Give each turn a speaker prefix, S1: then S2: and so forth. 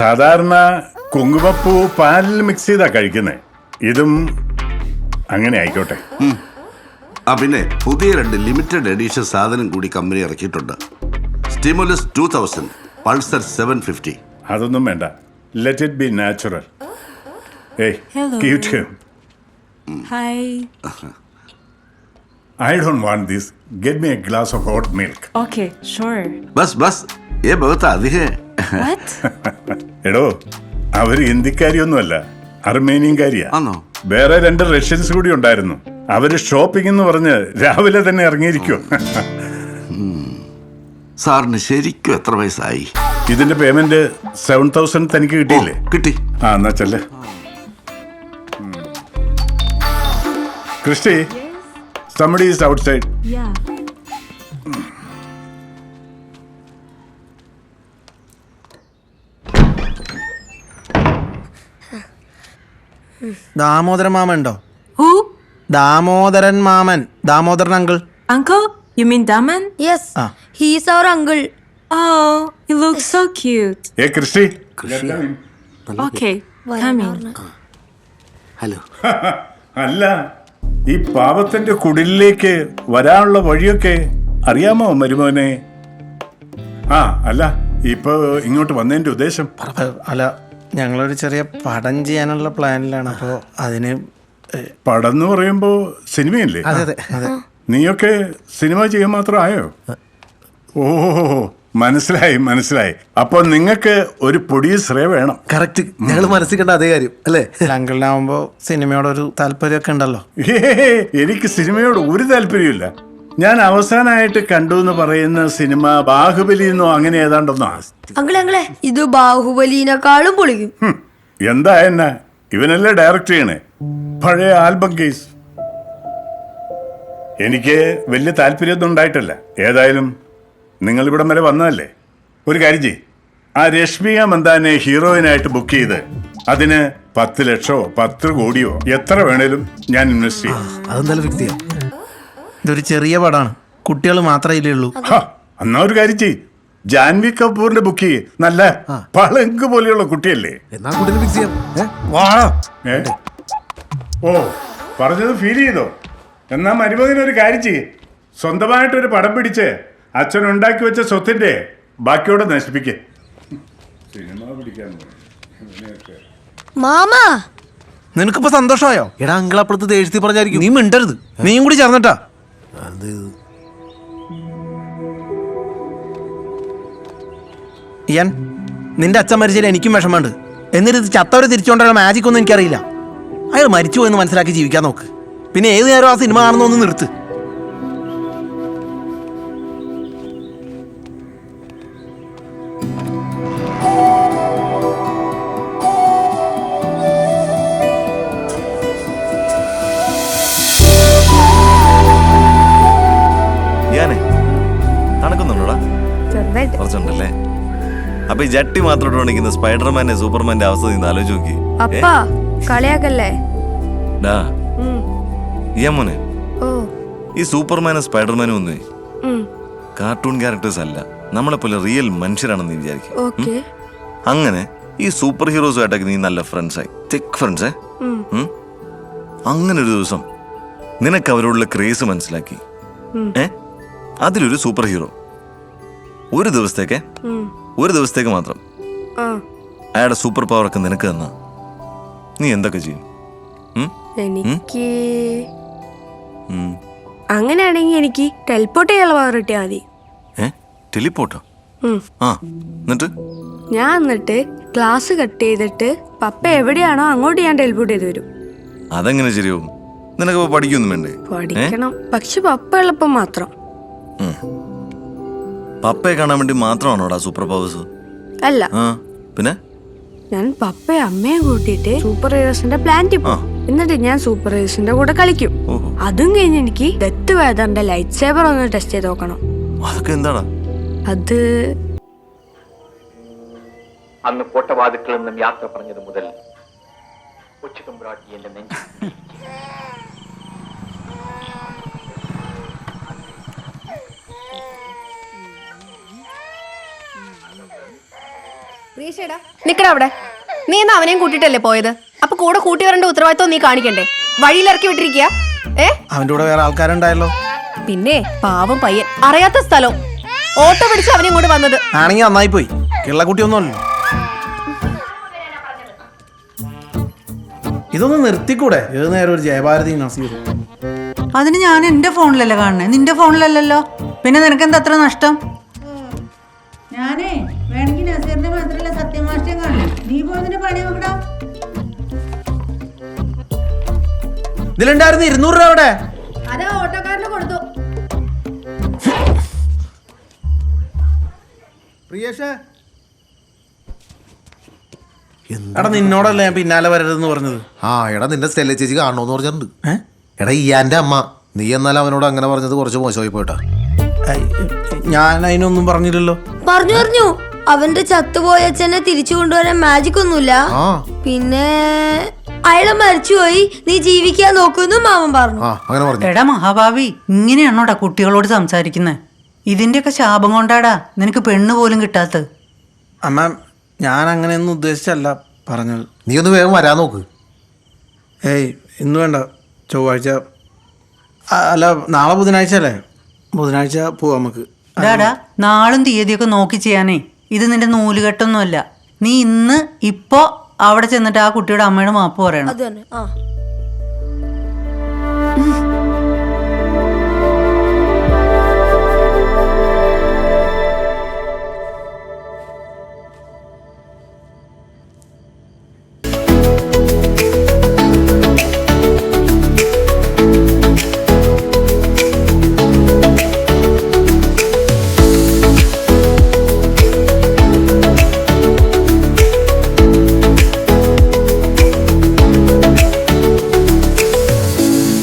S1: സാധാരണ കുങ്കുമപ്പൂ പാലിൽ മിക്സ് ചെയ്താ കഴിക്കുന്നേ. ഇതും അങ്ങനെ ആയിക്കോട്ടെ.
S2: പിന്നെ പുതിയ 2 ലിമിറ്റഡ് എഡിഷൻ സാധനം കൂടി കമ്പനി ഇറക്കിയിട്ടുണ്ട്. Stimulus 2000, Pulsar 750.
S1: അതൊന്നും വേണ്ട. Let it be natural. Give it to him.
S3: Hi.
S1: I don't want this. Get me a glass of hot milk.
S3: Okay, sure.
S2: Bus ഏ ബഹുത്ത് അധികേ.
S3: What?
S1: എടോ, അവര് ഹിന്ദിക്കാരിയൊന്നുമല്ല, അർമേനിയൻകാരിയാ.
S2: ആണോ?
S1: വേറെ 2 റഷ്യൻസ് കൂടി ഉണ്ടായിരുന്നു. അവര് ഷോപ്പിംഗ് എന്ന് പറഞ്ഞ് രാവിലെ തന്നെ ഇറങ്ങിയിരിക്കും.
S2: സാറിന് ശരിക്കും എത്ര വയസ്സായി?
S1: ഇതിന്റെ പേയ്മെന്റ് 7,000 തനിക്ക് കിട്ടിയില്ലേ?
S2: കിട്ടി.
S1: എന്നാ ചെല്ലേ. Christy, somebody is outside.
S3: Yeah.
S4: Damodaran മാമൻ ഉണ്ടോ?
S3: Who?
S4: ദാമോദരൻ മാമൻ, Damodaran uncle.
S3: Uncle? You mean Daman?
S5: Yes, he's our uncle.
S3: Oh, he looks so cute.
S1: Christy.
S3: Okay, come in.
S4: Hello.
S1: അല്ല, ഈ പാവത്തിന്റെ കുടിലേക്ക് വരാനുള്ള വഴിയൊക്കെ അറിയാമോ മരുമോനെ? അല്ല, ഇപ്പൊ ഇങ്ങോട്ട് വന്നതിന്റെ ഉദ്ദേശം?
S4: അല്ല, ഞങ്ങളൊരു ചെറിയ പടം ചെയ്യാനുള്ള പ്ലാനിലാണ്. അപ്പോൾ അതിന്
S1: പടം എന്ന് പറയുമ്പോ സിനിമയല്ലേ?
S4: അതെ അതെ അതെ.
S1: നീയൊക്കെ സിനിമ ചെയ്യാൻ മാത്രം ആയോ? ഓ, മനസ്സിലായി. അപ്പൊ നിങ്ങൾക്ക് ഒരു പ്രൊഡ്യൂസറെ വേണം.
S6: കറക്റ്റ്, ഞങ്ങൾ മനസ്സിൽ അതേ കാര്യം അല്ലേ?
S4: അങ്കിളിനാവുമ്പോ സിനിമയോടൊരു താല്പര്യമൊക്കെ ഉണ്ടല്ലോ.
S1: എനിക്ക് സിനിമയോട് ഒരു താല്പര്യമില്ല. ഞാൻ അവസാനമായിട്ട് കണ്ടു എന്ന് പറയുന്ന സിനിമ ബാഹുബലി എന്നോ അങ്ങനെ ഏതാണ്ടൊന്നോ.
S5: അങ്കിളെ ഇത് ബാഹുബലിനെക്കാളും പൊളിക്കും.
S1: എന്താ എന്നെ ഇവനല്ലേ ഡയറക്റ്റ് ചെയ്യണേ? പഴയ ആൽബം കേസ്. എനിക്ക് വലിയ താല്പര്യമൊന്നും ഉണ്ടായിട്ടില്ല. ഏതായാലും നിങ്ങൾ ഇവിടം വരെ വന്നതല്ലേ, ഒരു കാര്യം ചെയ്യ്. ആ രശ്മിക മന്ദാനെ ഹീറോയിനായിട്ട് ബുക്ക് ചെയ്ത് അതിന് 10 ലക്ഷമോ 10 കോടിയോ എത്ര വേണേലും ഞാൻ ഇൻവെസ്റ്റ് ചെയ്യും.
S6: അതെന്തായാലും ഫിക്സ് ചെയ്യാം.
S4: ഇതൊരു ചെറിയ പടമാണ്, കുട്ടികൾ മാത്രമേ ഉള്ളൂ.
S1: എന്നാ ഒരു കാര്യം ചെയ്യ്, ജാൻവി കപൂറിന്റെ ബുക്ക് ചെയ്യ്. നല്ല പളങ്ക് പോലെയുള്ള കുട്ടിയല്ലേ?
S6: എന്നാ കുട്ടീനെ ഫിക്സ് ചെയ്യാം.
S1: ഓ, പറഞ്ഞത് ഫീൽ ചെയ്തോ? എന്നാ മരുമകനൊരു കാര്യം ചെയ്യ്, സ്വന്തമായിട്ടൊരു പടം പിടിച്ച് അച്ഛൻ ഉണ്ടാക്കി വെച്ച സ്വത്തിന്റെ ബാക്കിയോടെ നശിപ്പിക്കേ. സിനിമ പിടിക്കാൻ
S5: മാമാ,
S4: നിനക്കിപ്പോ സന്തോഷമായോ?
S6: എടാ, അങ്കിൾ അപ്പുറത്ത് ദേഷ്യത്തിൽ പറഞ്ഞായിരിക്കും.
S4: നീ മിണ്ടരുത്, നീയും കൂടി ചേർന്നിട്ടാ. ഇയാൻ, നിന്റെ അച്ഛൻ മരിച്ചാൽ എനിക്കും വിഷമമുണ്ട്. എന്നിട്ട് ഇത് ചത്തവരെ തിരിച്ചുകൊണ്ടുള്ള മാജിക് ഒന്നും എനിക്കറിയില്ല. അയാൾ മരിച്ചു പോയെന്ന് മനസ്സിലാക്കി ജീവിക്കാൻ നോക്ക്. പിന്നെ ഏത് നേരം ആ സിനിമ കാണുന്നൊന്ന് നിർത്ത്.
S7: തണുക്കുന്നുണ്ടോടാ? കുറച്ചുണ്ടല്ലേ? അപ്പൊ ഈ ജട്ടി മാത്രം ഇട്ടുകൊണ്ടിരിക്കുന്ന സ്പൈഡർമാന്റെ സൂപ്പർമാന്റെ അവസ്ഥ നിന്ന് ആലോചിച്ച് നോക്കി.
S5: അപ്പാ കളിയാക്കല്ലേ?
S7: മോനെ, ഈ സൂപ്പർമാനും സ്പൈഡർമാനും ഒന്നേ കാർട്ടൂൺ ക്യാരക്ടേഴ്സ് അല്ല, നമ്മളെപ്പോലെ റിയൽ മനുഷ്യരാണെന്ന് വിചാരിക്കും. അങ്ങനെ ഈ സൂപ്പർ ഹീറോസുമായിട്ടൊക്കെ നീ നല്ല ഫ്രണ്ട്സായി, തിക് ഫ്രണ്ട്സേ. അങ്ങനെ ഒരു ദിവസം നിനക്ക് അവരോടുള്ള ക്രേസ് മനസ്സിലാക്കി. അതിലൊരു സൂപ്പർ ഹീറോ ഒരു ദിവസത്തേക്ക് മാത്രം അയാളുടെ സൂപ്പർ പവർ ഒക്കെ നിനക്ക് തന്നാ നീ എന്തൊക്കെ ചെയ്യും?
S5: എനിക്ക് അങ്ങനെയാണെങ്കിൽ എനിക്ക് ടെലിപ്പോർട്ട് ചെയ്യാനുള്ള പവർ കിട്ടിയാൽ മതി.
S7: ടെലിപ്പോർട്ടോ?
S5: എന്നിട്ട് ക്ലാസ് കട്ട് ചെയ്തിട്ട് പപ്പ എവിടെയാണോ അങ്ങോട്ട് ഞാൻ ടെലിപ്പോർട്ട് ചെയ്ത് വരും.
S7: അതെങ്ങനെ ശരിയാവും? നിനക്ക് പഠിക്കൊന്നും വേണ്ടേ?
S5: പഠിക്കണം, പക്ഷെ പപ്പ എളുപ്പം മാത്രം.
S7: പപ്പയെ കാണാൻ വേണ്ടി മാത്രമാണോടാ സൂപ്പർ പവേഴ്സ്?
S5: അല്ല,
S7: പിന്നെ
S5: ഞാൻ പപ്പയും അമ്മയും കൂട്ടിയിട്ട് സൂപ്പർ ഹീറോസിന്റെ പ്ലാന്റിൽ പോകും. എന്നിട്ട് ഞാൻ സൂപ്പർ ഹീറോസിന്റെ കൂടെ കളിക്കും. അതും കഴിഞ്ഞ് എനിക്ക് ഡെത്ത് വേദറിന്റെ ലൈറ്റ് സേബർ ഒന്ന് ടെസ്റ്റ് ചെയ്ത് നോക്കണം.
S7: അതൊക്കെ എന്താടാ?
S5: അത്
S8: അന്ന് കോട്ടവാതിക്കൽ നിന്നും യാത്ര പറഞ്ഞത് മുതൽ ഉച്ചകമ്പ്രാട്ടി എന്റെ നെഞ്ചിൽ
S9: നിക്കടാ അവിടെ. നീ എന്നാ അവനെയും കൂട്ടിട്ടല്ലേ പോയത്? അപ്പൊ കൂടെ കൂട്ടി വരേണ്ട ഉത്തരവാദിത്വം നീ കാണിക്കണ്ടേ? വഴിയിൽ ഇറക്കി വിട്ടിരിക്കുക.
S4: അവന്റെ കൂടെ വേറെ ആൾക്കാരുണ്ടായല്ലോ.
S9: പിന്നെ പാവം പയ്യൻ, അറിയാത്ത സ്ഥലം ഓട്ടോ പിടിച്ച് അവനെ ഇങ്ങോട്ട് വന്നത്.
S4: ആണെങ്കി നന്നായി പോയി. കിള്ളക്കുട്ടി ഒന്നുമല്ലോ. ഇതൊന്ന് നിർത്തിക്കൂടെ? ഏത് നേരം ഒരു ജയഭാരതി നസീർ.
S10: അതിന് ഞാൻ എന്റെ ഫോണിലല്ലേ കാണണേ, നിന്റെ ഫോണിലല്ലല്ലോ. പിന്നെ നിനക്കെന്താ അത്ര നഷ്ടം? ഞാനേ വേണമെങ്കിൽ നസീറിന്റെ മാത്രമല്ല സത്യമാഷ്ടം കാണും. നീ പോയതിന്റെ പണി നോക്കടാ.
S4: ഇതിലുണ്ടായിരുന്നു 200 രൂപ അവിടെ.
S9: അതാ ഓട്ടോക്കാരന് കൊടുത്തു.
S4: എടാ നിന്നോടല്ലേ ഞാൻ പിന്നാലെ വരരുതെന്ന് പറഞ്ഞത്?
S6: ആ എടാ നിന്റെ സ്റ്റെല്ല ചേച്ചി കാണണോന്ന് പറഞ്ഞിട്ടുണ്ട്. എടാ ഇയാന്റെ അമ്മ, നീ എന്നാലും അവനോട് അങ്ങനെ പറഞ്ഞത് കുറച്ച് മോശമായി പോയിട്ടാ.
S4: ഞാൻ അതിനൊന്നും പറഞ്ഞില്ലല്ലോ.
S5: പറഞ്ഞു അവന്റെ ചത്തുപോയ അച്ഛനെ തിരിച്ചു കൊണ്ടുവരാൻ മാജിക് ഒന്നുമില്ല. പിന്നെ അയാളെ മരിച്ചുപോയി, നീ ജീവിക്കാൻ നോക്കുന്നു മാമൻ പറഞ്ഞു.
S6: അങ്ങനെ പറഞ്ഞു.
S10: എടാ മഹാഭാവി, ഇങ്ങനെയാണോടാ കുട്ടികളോട് സംസാരിക്കുന്നത്? ഇതിന്റെയൊക്കെ ശാപം കൊണ്ടാടാ നിനക്ക് പെണ്ണ് പോലും കിട്ടാത്തത്.
S4: അമ്മ ഞാൻ അങ്ങനെയൊന്നും ഉദ്ദേശിച്ചല്ല പറഞ്ഞത്.
S6: നീ ഒന്ന് വേഗം വരാൻ നോക്ക്.
S4: ഏയ് ഇന്ന് വേണ്ട, ചൊവ്വാഴ്ച അല്ല നാളെ ബുധനാഴ്ച അല്ലേ? ബുധനാഴ്ച പോവാം നമുക്ക്.
S10: ഡാടാ നാളും തീയതിയൊക്കെ നോക്കി ചെയ്യാനേ ഇത് നിന്റെ നൂലുകെട്ടൊന്നുമല്ല. നീ ഇന്ന് ഇപ്പോ അവിടെ ചെന്നിട്ട് ആ കുട്ടിയുടെ അമ്മയുടെ മാപ്പ് പറയണം.
S5: അത് തന്നെ.